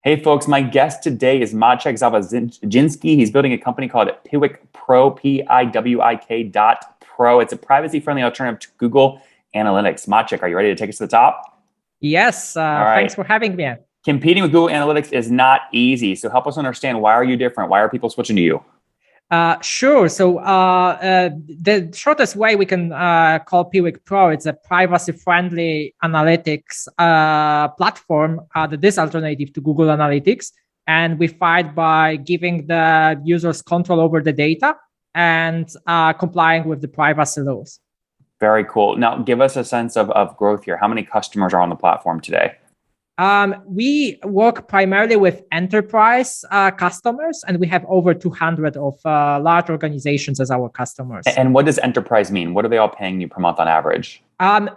Hey folks, my guest today is Maciej Zawodzinski. He's building a company called Piwik Pro, Piwik.pro. It's a privacy-friendly alternative to Google Analytics. Maciej, are you ready to take us to the top? Yes, All right. thanks for having me. Competing with Google Analytics is not easy. So help us understand, why are you different? Why are people switching to you? Sure. The shortest way we can call Piwik Pro, it's a privacy-friendly analytics platform that is alternative to Google Analytics. And we fight by giving the users control over the data and complying with the privacy laws. Very cool. Now, give us a sense of growth here. How many customers are on the platform today? We work primarily with enterprise customers, and we have over 200 of large organizations as our customers. And what does enterprise mean? What are they all paying you per month on average? I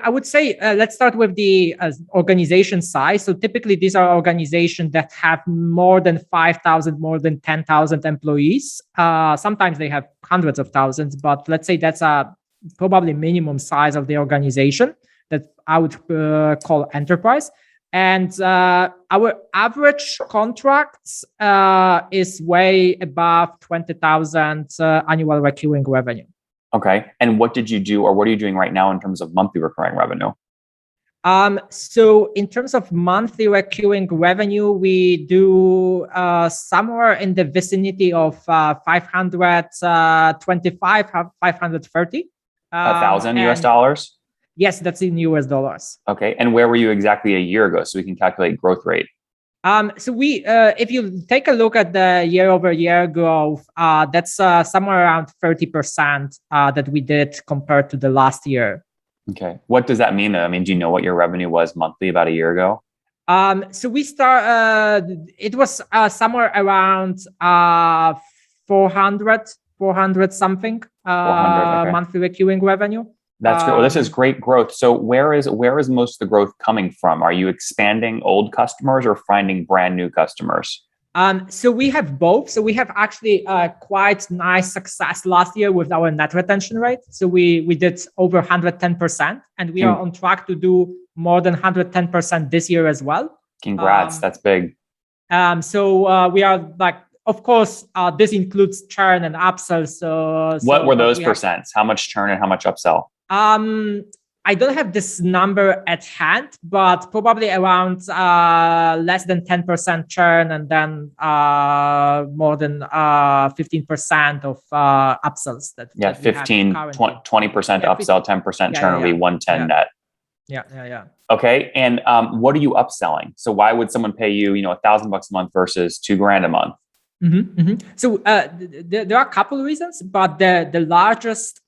would say, let's start with the organization size. So typically these are organizations that have more than 5,000, more than 10,000 employees. Sometimes they have hundreds of thousands, but let's say that's a probably minimum size of the organization that I would call enterprise. And our average contracts is way above 20,000 annual recurring revenue. Okay. And what did you do, or what are you doing right now in terms of monthly recurring revenue? So in terms of monthly recurring revenue, we do somewhere in the vicinity of 525, 530. $1,000 US? Yes, that's in US dollars. Okay. And where were you exactly a year ago so we can calculate growth rate? If you take a look at the year-over-year growth, that's somewhere around 30% that we did compared to the last year. Okay. What does that mean? I mean, do you know what your revenue was monthly about a year ago? It was somewhere around 400 something 400, okay. monthly recurring revenue. That's great. Well, this is great growth. So where is most of the growth coming from? Are you expanding old customers or finding brand new customers? So we have both. So we have actually quite nice success last year with our net retention rate. So we did over 110%, and we are on track to do more than 110% this year as well. Congrats. That's big. We are like, of course, this includes churn and upsell. What were those percents? How much churn and how much upsell? I don't have this number at hand, but probably around less than 10% churn, and then more than 15% of upsells. 15, 20% upsell, 10% churn would be 110 net. Yeah. Okay. And what are you upselling? So why would someone pay you, $1,000 a month versus $2,000 a month? So there are a couple of reasons, but the largest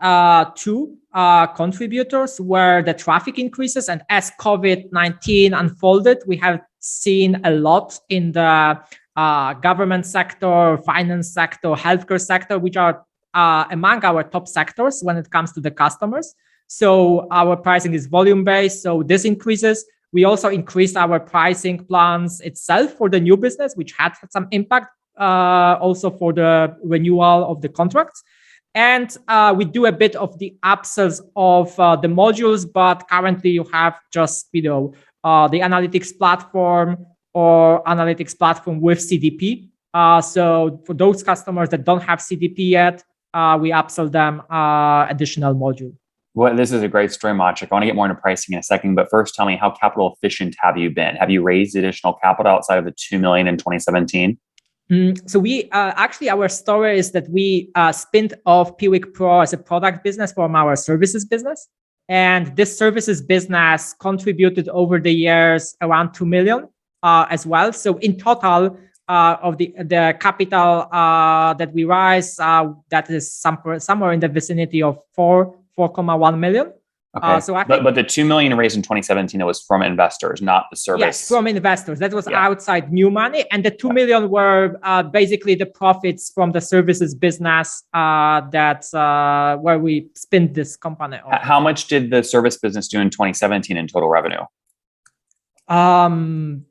two contributors were the traffic increases. And as COVID-19 unfolded, we have seen a lot in the government sector, finance sector, healthcare sector, which are among our top sectors when it comes to the customers. So our pricing is volume-based. So this increases. We also increased our pricing plans itself for the new business, which had some impact. Also for the renewal of the contracts. And we do a bit of the upsells of the modules, but currently you have just, the analytics platform or analytics platform with CDP. So for those customers that don't have CDP yet, we upsell them additional module. Well, this is a great story, Maciej. I want to get more into pricing in a second, but first tell me, how capital efficient have you been? Have you raised additional capital outside of the $2 million in 2017? So we actually, our story is that we spinned off Piwik Pro as a product business from our services business. And this services business contributed over the years around 2 million as well. So in total of the capital that we raised, that is somewhere in the vicinity of 4.1 million. Okay. But the 2 million raised in 2017, that was from investors, not the service. Yes, from investors. That was outside new money. And the 2 million were basically the profits from the services business where we spinned this company off. How much did the service business do in 2017 in total revenue? I mean,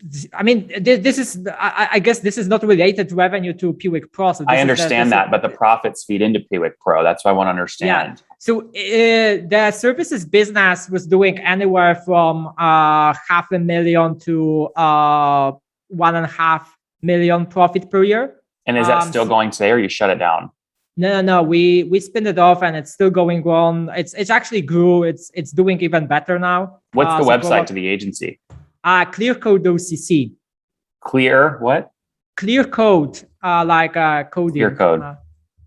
this is, I guess this is not related revenue to Piwik Pro. So I understand that, but the profits feed into Piwik Pro. That's what I want to understand. The services business was doing anywhere from $500,000 to 1.5 million profit per year. And is that still going today, or you shut it down? No. We spin it off, and it's still going on. It's actually grew. It's doing even better now. What's the website to the agency? Clearcode.cc. Clear what? Clear code, like coding. Clear code.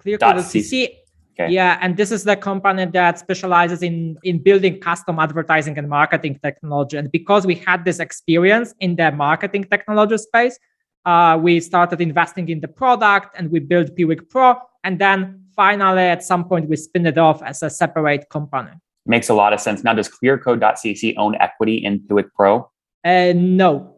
Clearcode.cc. Okay. Yeah, and this is the company that specializes in building custom advertising and marketing technology. And because we had this experience in the marketing technology space, we started investing in the product, and we built Piwik Pro. And then finally, at some point, we spin it off as a separate company. Makes a lot of sense. Now, does clearcode.cc own equity in Piwik Pro? No.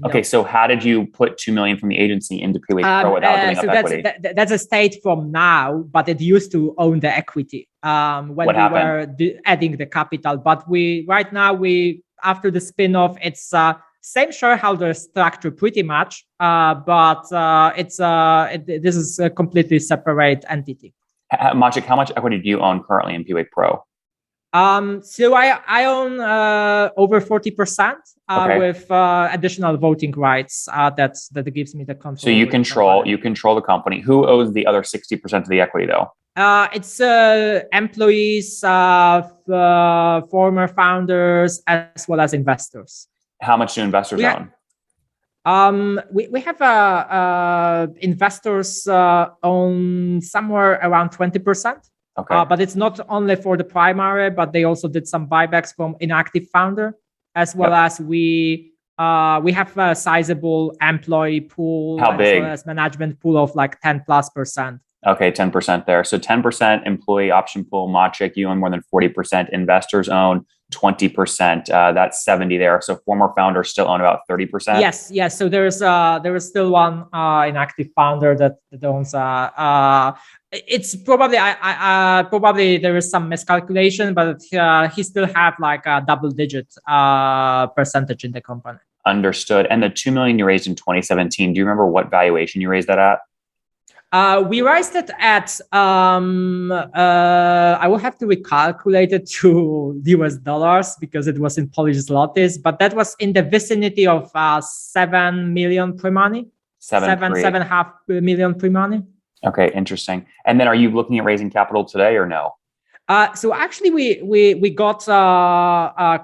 Okay, so how did you put $2 million from the agency into Piwik Pro without giving up equity? That's a state from now, but it used to own the equity when we were adding the capital. But right now, after the spin-off, it's same shareholder structure pretty much, but this is a completely separate entity. Maciej, how much equity do you own currently in Piwik Pro? So I own over 40% with additional voting rights. That gives me the control. So you control the company. Who owns the other 60% of the equity, though? It's employees, former founders, as well as investors. How much do investors own? We have investors own somewhere around 20%. Okay. But it's not only for the primary, but they also did some buybacks from inactive founder, as well as we have a sizable employee pool. How big? As well as management pool of like 10+%. Okay, 10% there. So 10% employee option pool. Maciej, you own more than 40%. Investors own 20%. That's 70 there. So former founders still own about 30%. Yes. So there is still one inactive founder that owns. It's probably probably there is some miscalculation, but he still have like a double-digit percentage in the company. Understood. And the $2 million you raised in 2017. Do you remember what valuation you raised that at? We raised it at, I will have to recalculate it to US dollars because it was in Polish zlotys, but that was in the vicinity of 7 million pre-money. 7.5 million pre-money. Okay, interesting. And then are you looking at raising capital today or no? So actually, we got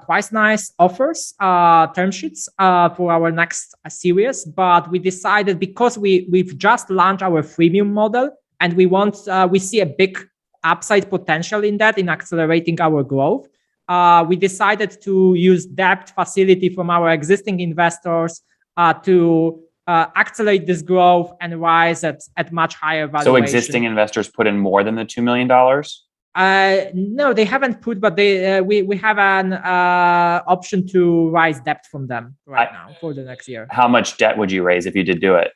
quite nice offers, term sheets for our next series. But we decided because we've just launched our freemium model, and we see a big upside potential in that, in accelerating our growth. We decided to use debt facility from our existing investors to accelerate this growth and rise at much higher valuation. So existing investors put in more than the $2 million? No, they haven't put, but we have an option to raise debt from them now for the next year. How much debt would you raise if you did do it?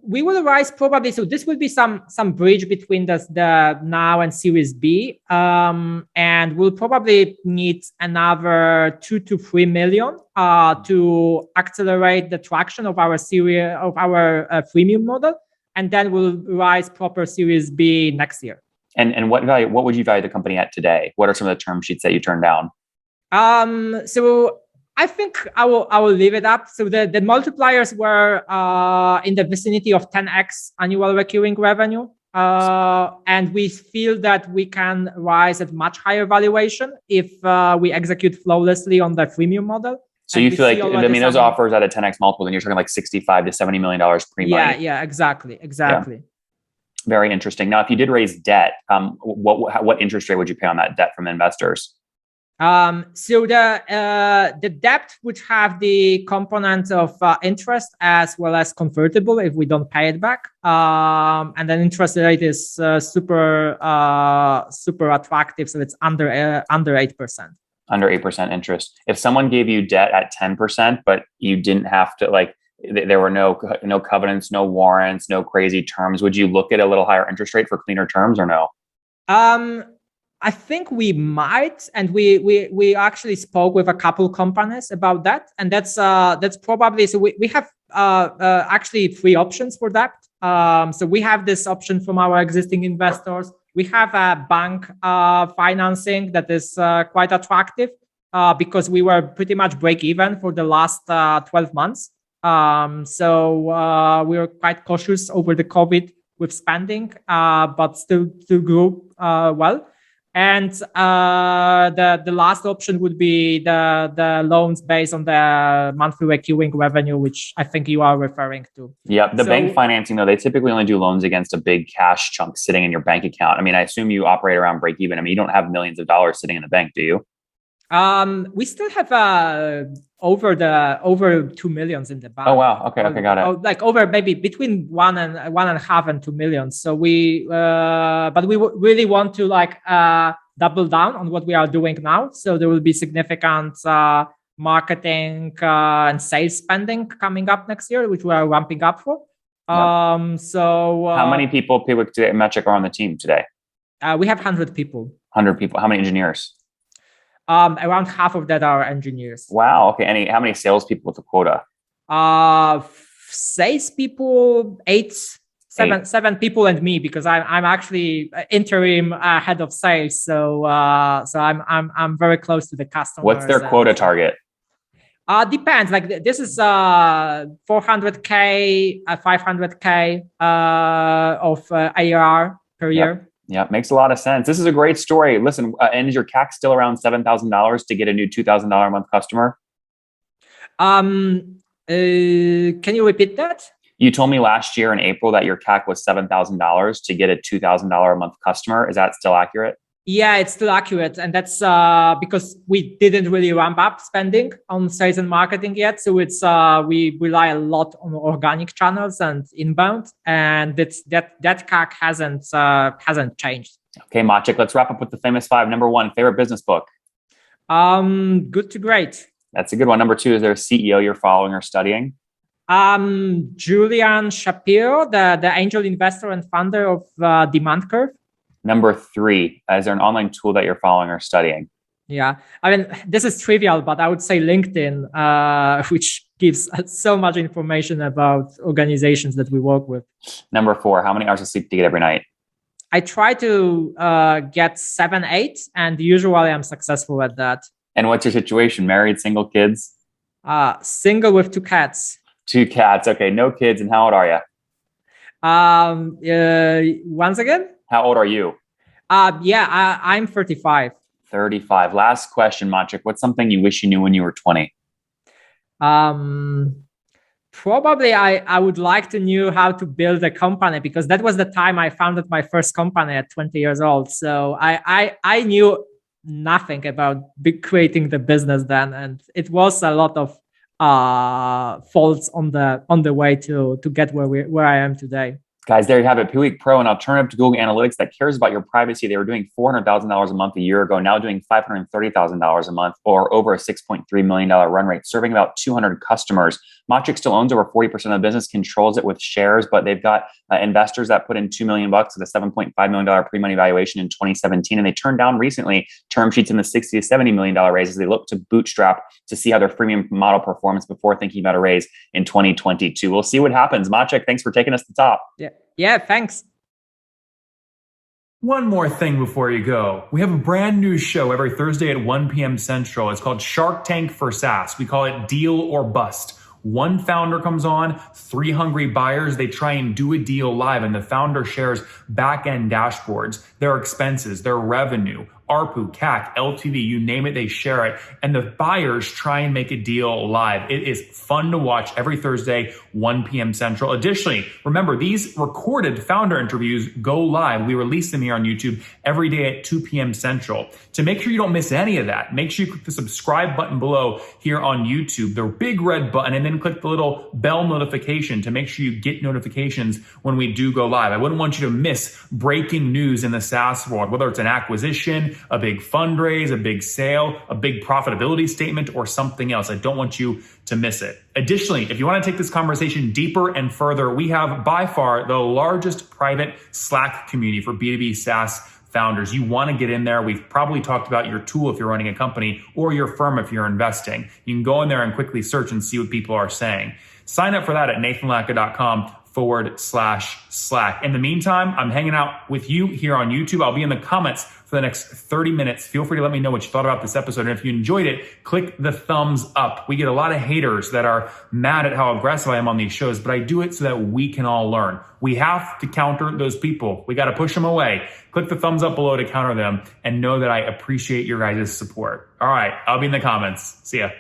We will raise probably, so this will be some bridge between the now and Series B, and we'll probably need another 2 to 3 million to accelerate the traction of our freemium model, and then we'll raise proper Series B next year. And what would you value the company at today? What are some of the term sheets that you turned down? So I think I will leave it up. So the multipliers were in the vicinity of 10x annual recurring revenue. And we feel that we can rise at much higher valuation if we execute flawlessly on the freemium model. So you feel like, those offers at a 10x multiple, then you're talking like $65 to $70 million pre-money. Yeah, exactly. Yeah. Very interesting. Now, if you did raise debt, what interest rate would you pay on that debt from investors? So the debt would have the component of interest as well as convertible if we don't pay it back. And then interest rate is super attractive, so it's under 8%. Under 8% interest. If someone gave you debt at 10%, but you didn't have to there were no covenants, no warrants, no crazy terms, would you look at a little higher interest rate for cleaner terms or no? I think we might, and we actually spoke with a couple companies about that, and that's probably, so we have actually 3 options for that. So we have this option from our existing investors. We have a bank financing that is quite attractive because we were pretty much break even for the last 12 months. So we were quite cautious over the COVID with spending, but still grew well. And the last option would be the loans based on the monthly recurring revenue, which I think you are referring to. Yeah, the bank financing, though, they typically only do loans against a big cash chunk sitting in your bank account. I mean, I assume you operate around break even. I mean, you don't have millions of dollars sitting in the bank, do you? We still have over 2 millions in the bank. Oh wow! Okay, got it. Like over maybe between 1.5 and 2 million. So but we really want to double down on what we are doing now. So there will be significant marketing and sales spending coming up next year, which we are ramping up for. Yep. So how many people at Maciej are on the team today? We have 100 people. 100 people. How many engineers? Around half of that are engineers. Wow. Okay. How many salespeople with the quota? Salespeople, seven people, and me, because I'm actually interim head of sales. So I'm very close to the customer. What's their quota target? Depends. Like this is 400K, 500K of ARR per year. Yeah, makes a lot of sense. This is a great story. Listen, and is your CAC still around $7,000 to get a new $2,000 a month customer? Can you repeat that? You told me last year in April that your CAC was $7,000 to get a $2,000 a month customer. Is that still accurate? Yeah, it's still accurate. And that's because we didn't really ramp up spending on sales and marketing yet. So it's we rely a lot on organic channels and inbound. And that CAC hasn't changed. Okay, Maciej, let's wrap up with the famous 5. Number 1, favorite business book? Good to Great. That's a good one. Number 2, is there a CEO you're following or studying? Julian Shapiro, the angel investor and founder of Demand Curve. Number 3, is there an online tool that you're following or studying? Yeah, I mean, this is trivial, but I would say LinkedIn, which gives so much information about organizations that we work with. Number 4, how many hours of sleep do you get every night? I try to get 7, 8, and usually I'm successful at that. And what's your situation? Married, single, kids? Single with 2 cats. 2 cats. Okay, no kids. And how old are you? Once again? How old are you? I'm 35. 35. Last question, Maciej. What's something you wish you knew when you were 20? Probably I would like to know how to build a company, because that was the time I founded my first company at 20 years old. So I knew nothing about creating the business then, and it was a lot of faults on the way to get where I am today. Guys, there you have it. Peweek Pro, an alternative to Google Analytics that cares about your privacy. They were doing $400,000 a month a year ago, now doing $530,000 a month, or over a $6.3 million run rate, serving about 200 customers. Maciej still owns over 40% of the business, controls it with shares, but they've got investors that put in $2 million with a $7.5 million pre-money valuation in 2017. And they turned down recently term sheets in the $60 to $70 million raises. They look to Bootstrap to see how their freemium model performs before thinking about a raise in 2022. We'll see what happens. Maciej, thanks for taking us to the top. Yeah, thanks. One more thing before you go. We have a brand new show every Thursday at 1 p.m. Central. It's called Shark Tank for SaaS. We call it Deal or Bust. One founder comes on, 3 hungry buyers, they try and do a deal live, and the founder shares back-end dashboards, their expenses, their revenue, ARPU, CAC, LTV, you name it, they share it. And the buyers try and make a deal live. It is fun to watch every Thursday, 1 p.m. Central. Additionally, remember, these recorded founder interviews go live. We release them here on YouTube every day at 2 p.m. Central. To make sure you don't miss any of that, make sure you click the subscribe button below here on YouTube, the big red button, and then click the little bell notification to make sure you get notifications when we do go live. I wouldn't want you to miss breaking news in the SaaS world, whether it's an acquisition, a big fundraise, a big sale, a big profitability statement, or something else. I don't want you to miss it. Additionally, if you want to take this conversation deeper and further, we have by far the largest private Slack community for B2B SaaS founders. You want to get in there. We've probably talked about your tool if you're running a company, or your firm if you're investing. You can go in there and quickly search and see what people are saying. Sign up for that at nathanlatka.com/Slack. In the meantime, I'm hanging out with you here on YouTube. I'll be in the comments for the next 30 minutes. Feel free to let me know what you thought about this episode. And if you enjoyed it, click the thumbs up. We get a lot of haters that are mad at how aggressive I am on these shows, but I do it so that we can all learn. We have to counter those people. We got to push them away. Click the thumbs up below to counter them and know that I appreciate your guys' support. All right, I'll be in the comments. See ya.